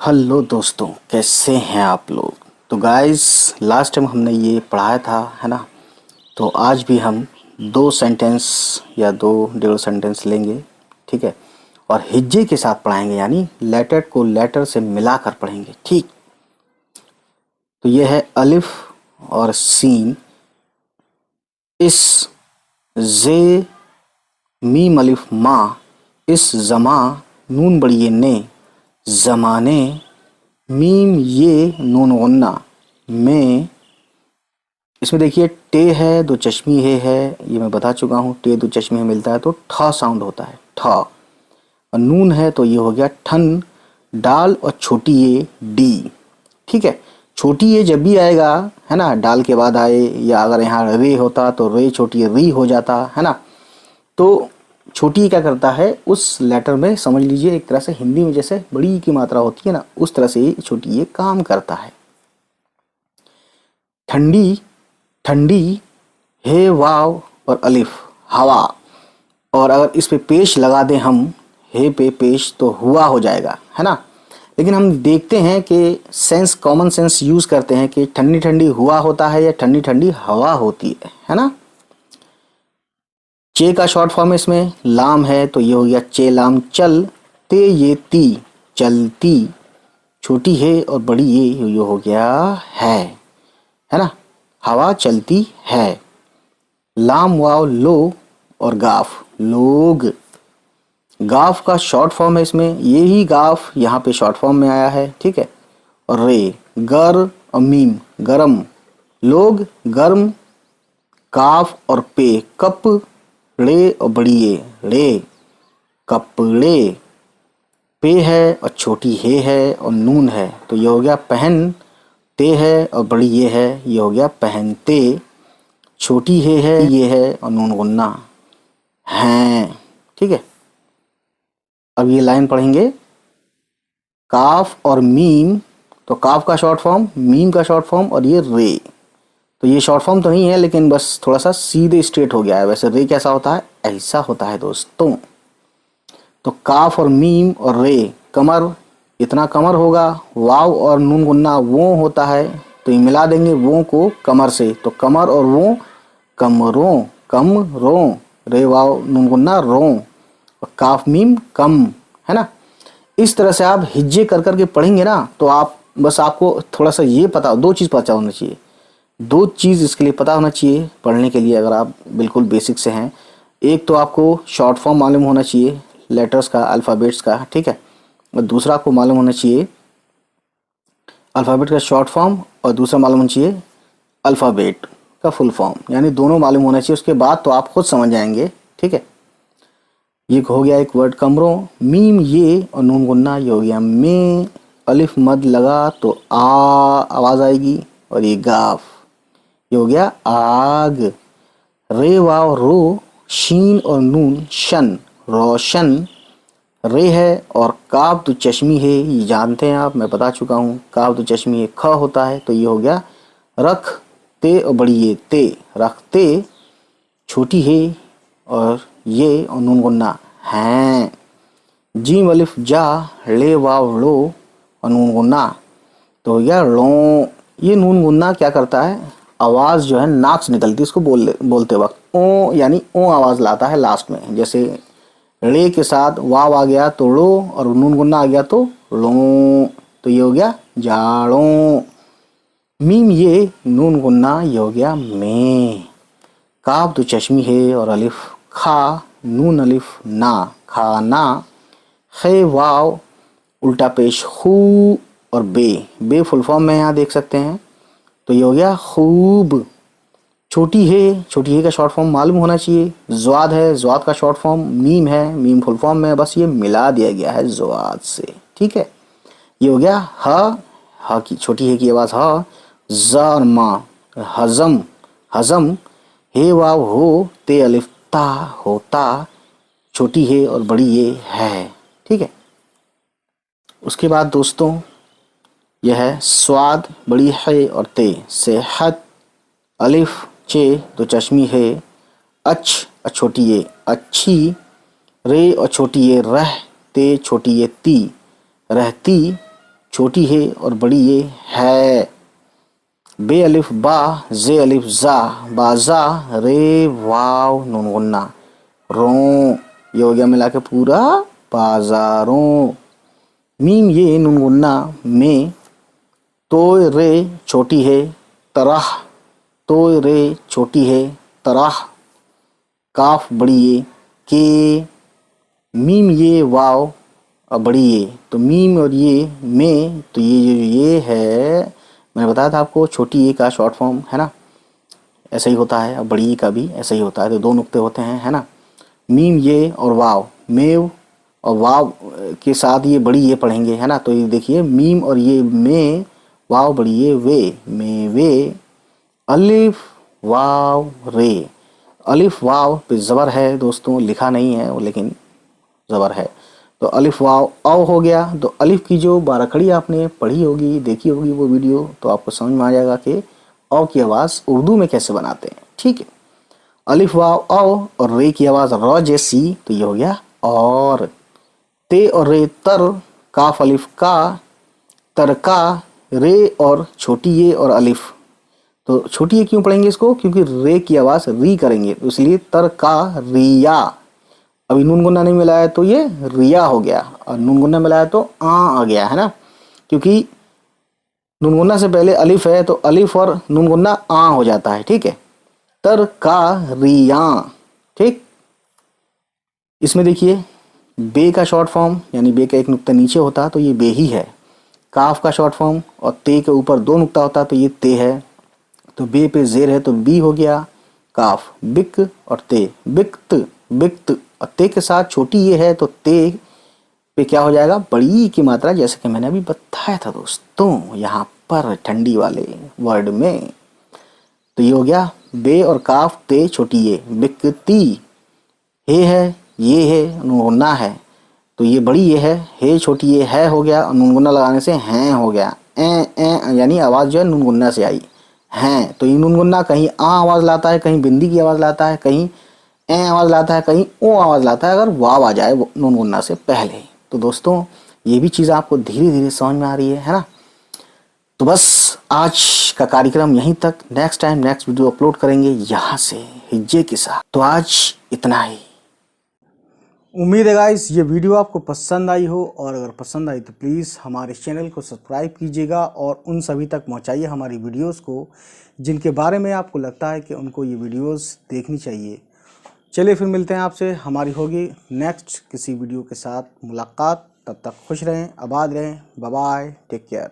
Hello दोस्तों, कैसे हैं आप लोग। तो गाइस, लास्ट टाइम हमने ये पढ़ाया था, है ना। तो आज भी हम दो सेंटेंस या दो डेढ़ सेंटेंस लेंगे, ठीक है। और हिज्जे के साथ पढ़ाएंगे, यानी लेटर को लेटर से मिलाकर पढ़ेंगे, ठीक। तो ये है अलिफ और सीन, इस, जे, मीम अलिफ मा, इस जमा, नून बड़ी ने, जमाने, मीम ये नून गुन्ना में। इसमें देखिए टे है, दो चश्मी है, ये मैं बता चुका हूँ। टे दो चश्मी है मिलता है तो ठ साउंड होता है, ठ। और नून है तो ये हो गया ठन। डाल और छोटी ये डी, ठीक है। छोटी ये जब भी आएगा, है ना, डाल के बाद आए, या अगर यहाँ रे होता तो रे छोटी री हो जाता, है ना। तो छोटी क्या करता है उस लेटर में, समझ लीजिए एक तरह से हिंदी में जैसे बड़ी की मात्रा होती है ना, उस तरह से छोटी ये काम करता है। ठंडी, ठंडी, हे वाव और अलिफ, हवा। और अगर इस पे पेश लगा दें हम, हे पे पेश, तो हुआ हो जाएगा, है ना। लेकिन हम देखते हैं कि सेंस, कॉमन सेंस यूज करते हैं कि ठंडी ठंडी हुआ होता है या ठंडी ठंडी हवा होती है ना। चे का शॉर्ट फॉर्म इसमें लाम है तो ये हो गया चे लाम चल। ते ये ती, चलती। छोटी है और बड़ी ये हो गया है ना। हवा चलती है। लाम वाव लो और गाफ, लोग। गाफ का शॉर्ट फॉर्म है इसमें, यही गाफ यहाँ पे शॉर्ट फॉर्म में आया है, ठीक है। और रे, गर और मीम, गरम, लोग गर्म। काफ और पे, कप, रे और बड़ी ये, रे, कपड़े। पे है और छोटी है और नून है तो ये हो गया पहन। ते है और बड़ी ये हो गया पहनते। छोटी है ये है और नून गुन्ना हैं, ठीक है। अब ये लाइन पढ़ेंगे, काफ और मीम। तो काफ का शॉर्ट फॉर्म, मीम का शॉर्ट फॉर्म, और ये रे। तो ये शॉर्ट फॉर्म तो नहीं है, लेकिन बस थोड़ा सा सीधे स्ट्रेट हो गया है। वैसे रे कैसा होता है, ऐसा होता है दोस्तों। तो काफ और मीम और रे, कमर, इतना कमर होगा। वाव और नून गुन्ना वो होता है, तो ये मिला देंगे वो को कमर से, तो कमर और वो, कमरों, कमरों। रे वाव नून गुन्ना रो, और काफ मीम कम, है ना। इस तरह से आप हिज्जे कर करके पढ़ेंगे ना, तो आप बस, आपको थोड़ा सा ये पता, दो चीज़ पता होना चाहिए। दो चीज़ इसके लिए पता होना चाहिए पढ़ने के लिए, अगर आप बिल्कुल बेसिक से हैं। एक तो आपको शॉर्ट फॉर्म मालूम होना चाहिए लेटर्स का, अल्फ़ाबेट्स का, ठीक है। और दूसरा आपको मालूम होना चाहिए अल्फ़ाबेट का शॉर्ट फॉर्म, और दूसरा मालूम होना चाहिए अल्फ़ाबेट का फुल फॉर्म, यानी दोनों मालूम होना चाहिए। उसके बाद तो आप खुद समझ जाएंगे, ठीक है। ये हो गया एक वर्ड कमरों। मीम ये और नून गुन्ना ये हो गया में। अलिफ मद लगा तो आ आवाज़ आएगी, और ये गाफ, ये हो गया आग। रे वाव रो, शीन और नून शन, रोशन। रे है और काब तो चश्मी है, ये जानते हैं आप, मैं बता चुका हूँ। काब तो चश्मी है, ख होता है तो ये हो गया रख। ते और बड़ी ये ते, रखते। छोटी है और ये और नून गुन्ना हैं। जीम अलिफ जा, ले वाव लो और नून गुन्ना, तो हो गया लो। ये नून गुन्ना क्या करता है, आवाज़ जो है नाक से निकलती है इसको बोलते वक्त, ओ यानी ओ आवाज़ लाता है लास्ट में। जैसे रे के साथ वाव आ गया तो लो, और नून गुन्ना आ गया तो लो, तो ये हो गया जाड़ो। मीम ये नून गुन्ना ये हो गया में। काफ तो चश्मी है और अलिफ खा, नून अलिफ ना, खाना। खे वाव उल्टा पेश खू, और बे फुल फॉर्म में यहाँ देख सकते हैं, तो ये हो गया खूब। छोटी है का शॉर्ट फॉर्म मालूम होना चाहिए। ज्वाद है, ज्वाद का शॉर्ट फॉर्म मीम है, मीम फुल फॉर्म में, बस ये मिला दिया गया है ज्वाद से, ठीक है। ये हो गया ह की, छोटी है की आवाज़ ह। ज और मा, हजम, हजम। हे वाव हो, ते अलिफ ता, होता। छोटी है और बड़ी ये है, ठीक है। उसके बाद दोस्तों यह है स्वाद, बड़ी है और ते, सेहत। अलिफ चे तो चश्मी है, अच्छ और छोटी ये अच्छी। रे और छोटी ये रह, ते छोटी ये ती, रहती। छोटी है और बड़ी ये है। बे अलिफ बा, जे अलिफ जा, बाजा, रे वाव नून गुन्ना रो, ये हो गया मिला के पूरा बाजारों। मीम ये नून गुन्ना में, तो रे छोटी है तरह, तो रे छोटी है तरह, काफ बड़ी ये के, मीम ये वाव और बड़ी ये, तो मीम और ये में, तो ये है मैंने बताया था आपको छोटी ए का शॉर्ट फॉर्म है ना, ऐसा ही होता है। और बड़ी ई का भी ऐसा ही होता है, तो दो नुक्ते होते हैं है ना। मीम ये और वाव, मेव और वाव के साथ ये बड़ी ये पढ़ेंगे है ना। तो ये देखिए मीम और ये में, वाव बड़ी ये वे, में वे, अलिफ वाव रे। अलिफ वाव पे ज़बर है दोस्तों, लिखा नहीं है वो लेकिन ज़बर है, तो अलिफ वाव औ हो गया। तो अलिफ की जो बाराखड़ी आपने पढ़ी होगी, देखी होगी वो वीडियो, तो आपको समझ में आ जाएगा कि औ की आवाज़ उर्दू में कैसे बनाते हैं। ठीक है, अलिफ वाव औ और रे की आवाज़ र जैसी, तो ये हो गया और। ते और रे तर, काफ अलिफ का, तरका, रे और छोटी ये और अलिफ, तो छोटी ये क्यों पढ़ेंगे इसको, क्योंकि रे की आवाज़ री करेंगे, तो इसलिए तरका रिया। अभी नून गुन्ना नहीं मिलाया तो ये रिया हो गया, और नून गुन्ना मिलाया तो आ गया है ना, क्योंकि नून गुन्ना से पहले अलिफ है तो अलिफ और नून गुन्ना आ हो जाता है। ठीक है, तर का रिया। ठीक, इसमें देखिए बे का शॉर्ट फॉर्म, यानी बे का एक नुक्ता नीचे होता तो ये बे ही है। काफ का शॉर्ट फॉर्म और ते के ऊपर दो नुक्ता होता तो ये ते है। तो बे पे जेर है तो बी हो गया काफ, बिक और ते, बिकत बिकत, और ते के साथ छोटी ये है तो ते पे क्या हो जाएगा, बड़ी की मात्रा, जैसे कि मैंने अभी बताया था दोस्तों यहाँ पर ठंडी वाले वर्ड में। तो ये हो गया बे और काफ ते छोटी ये, बिकती, हे है ये है नूनगुन्ना है, तो ये बड़ी ये है छोटी ये है हो गया, और नूनगुन्ना लगाने से हैं हो गया, ए यानी आवाज़ जो है नूनगुन्ना से आई हैं। तो ये नूनगुन्ना कहीं आ आवाज़ लाता है, कहीं बिंदी की आवाज़ लाता है, कहीं ए आवाज़ लाता है, कहीं ओ आवाज़ लाता है, अगर वाव आ जाए नूनगुन्ना से पहले। तो दोस्तों ये भी चीज़ आपको धीरे धीरे समझ में आ रही है ना। तो बस आज का कार्यक्रम यहीं तक, next time next video upload करेंगे यहाँ से हिज्जे के साथ। तो आज इतना ही। उम्मीद है गाइस ये वीडियो आपको पसंद आई हो, और अगर पसंद आई तो प्लीज़ हमारे चैनल को सब्सक्राइब कीजिएगा और उन सभी तक पहुंचाइए हमारी वीडियोस को जिनके बारे में आपको लगता है कि उनको ये वीडियोस देखनी चाहिए। चलिए फिर मिलते हैं आपसे, हमारी होगी नेक्स्ट किसी वीडियो के साथ मुलाकात। तब तक खुश रहें, आबाद रहें, बाय बाय, टेक केयर।